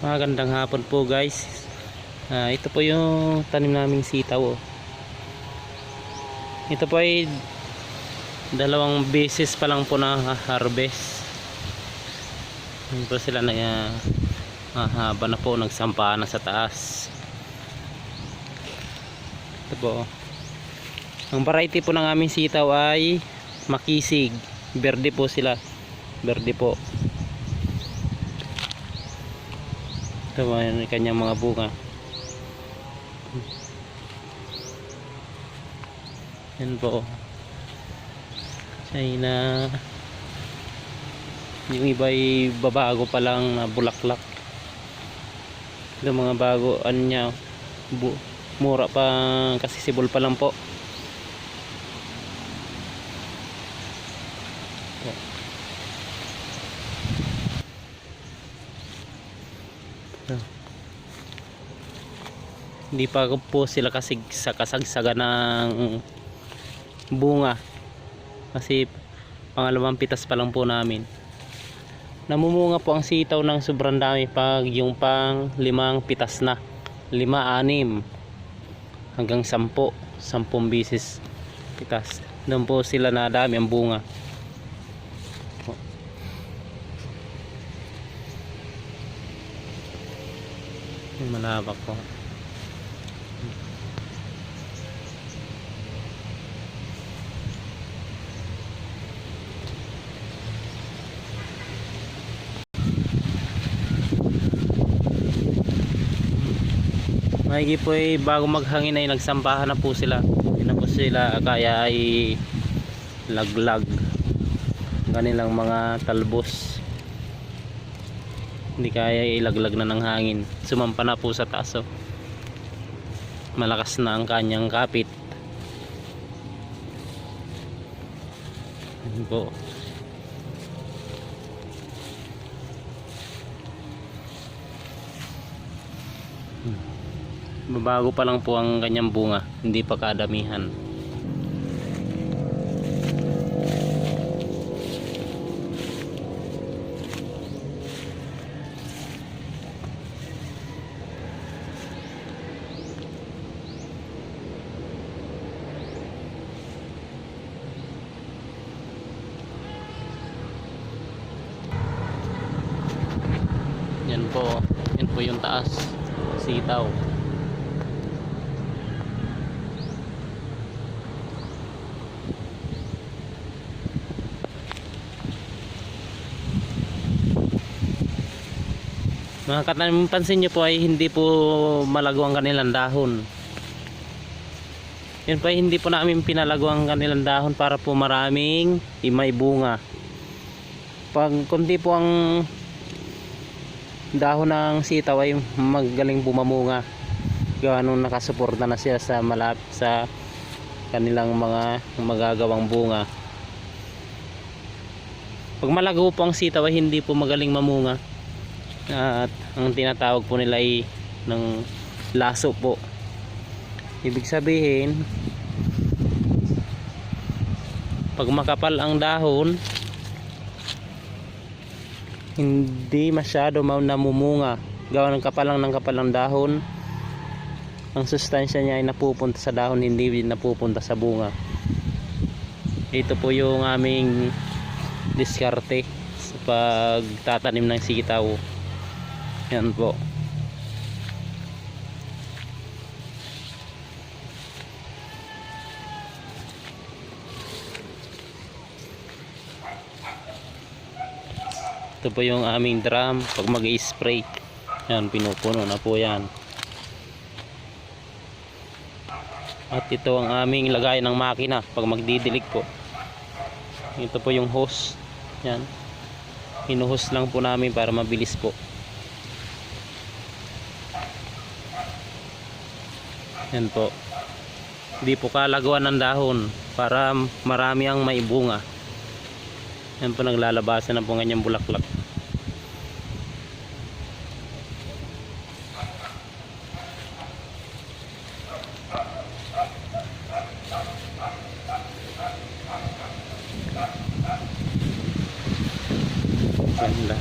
Magandang hapon po guys. Ito po yung tanim naming sitaw. Ito po ay dalawang beses pa lang po na harvest. Yun po sila na haba na po, nagsampa na sa taas. Ito po. Ang variety po ng aming sitaw ay makisig. Berde po sila. Berde po. Ito po yung kanyang mga bunga. Yan po. China. Yung iba ay babago pa lang na bulaklak. Ito mga bagoan niya. Mura pa kasi sibol pa lang po. Hindi pa po sila kasi sa kasagsaga ng bunga kasi pangalawang pitas pa lang po namin. Namumunga po ang sitaw ng sobrang dami pag yung pang 5 pitas na, 5, 6 hanggang 10 bisis pitas. Doon po sila na dami ang bunga. Malawak po. Maigi po ay bago maghangin ay nagsampahan na po sila. Hindi na po sila kaya ay laglag kanilang mga talbos. Hindi kaya ilaglag na ng hangin. Sumampa na po sa taas. Malakas na ang kanyang kapit. Yan po. Babago pa lang po ang kanyang bunga, hindi pa kadamihan. Yan po yung taas, sitaw. Mga katanim, pansin nyo po ay hindi po malago ang kanilang dahon. Yun po ay hindi po namin pinalago ang kanilang dahon para po maraming may bunga. Pag kunti po ang dahon ng sitaw ay magaling bumamunga. Gawa nung nakasuporta na siya sa malapit sa kanilang mga magagawang bunga. Pag malago po ang sitaw ay hindi po magaling mamunga. At ang tinatawag po nila ay ng laso po. Ibig sabihin pag makapal ang dahon hindi masyado namumunga. Gawa ng kapal ng dahon, ang sustansya niya ay napupunta sa dahon, hindi napupunta sa bunga. Ito po yung aming diskarte sa pagtatanim ng sitaw. Yan po. Ito po yung aming drum pag mag-i-spray. Yan, pinupuno na po yan. At ito ang aming lagay ng makina pag magdidilig po. Ito po yung hose. Yan. Hinuhos lang po namin para mabilis po. Yan po. Hindi po kalagawan ng dahon para marami ang maibunga. Yan po, naglalabasan na po nganyang bulaklak. Ganda.